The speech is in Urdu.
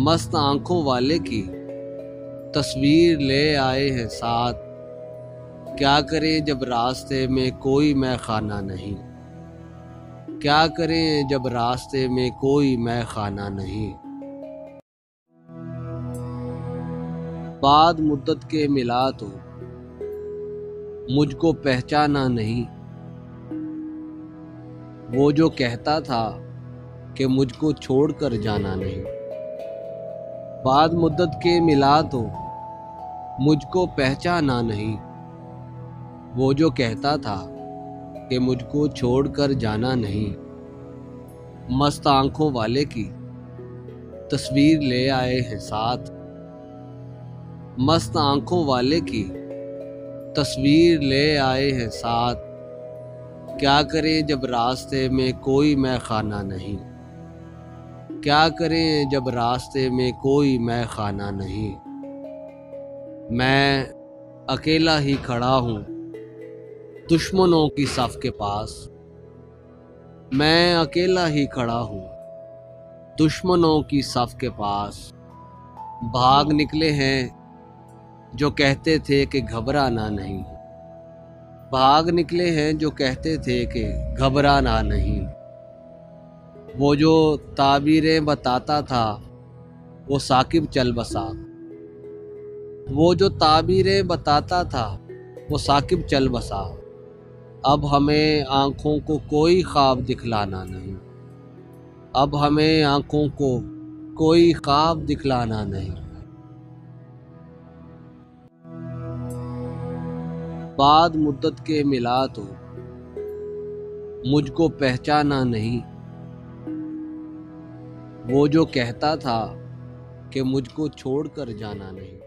مست آنکھوں والے کی تصویر لے آئے ہیں ساتھ، کیا کریں جب راستے میں کوئی مے خانہ نہیں، کیا کریں جب راستے میں کوئی مے خانہ نہیں۔ بعد مدت کے ملا تو مجھ کو پہچانا نہیں، وہ جو کہتا تھا کہ مجھ کو چھوڑ کر جانا نہیں۔ بعد مدت کے ملا تو مجھ کو پہچانا نہیں، وہ جو کہتا تھا کہ مجھ کو چھوڑ کر جانا نہیں۔ مست آنکھوں والے کی تصویر لے آئے ہیں ساتھ، مست آنکھوں والے کی تصویر لے آئے ہیں ساتھ، کیا کریں جب راستے میں کوئی مے خانہ نہیں، کیا کریں جب راستے میں کوئی مے خانہ نہیں۔ میں اکیلا ہی کھڑا ہوں دشمنوں کی صف کے پاس، میں اکیلا ہی کھڑا ہوں دشمنوں کی صف کے پاس۔ بھاگ نکلے ہیں جو کہتے تھے کہ گھبرانا نہیں، بھاگ نکلے ہیں جو کہتے تھے کہ گھبرانا نہیں۔ وہ جو تعبیریں بتاتا تھا وہ ثاقب چل بسا، وہ جو تعبیریں بتاتا تھا وہ ثاقب چل بسا۔ اب ہمیں آنکھوں کو کوئی خواب دکھلانا نہیں، اب ہمیں آنکھوں کو کوئی خواب دکھلانا نہیں۔ بعد مدت کے ملا تو مجھ کو پہچانا نہیں، وہ جو کہتا تھا کہ مجھ کو چھوڑ کر جانا نہیں۔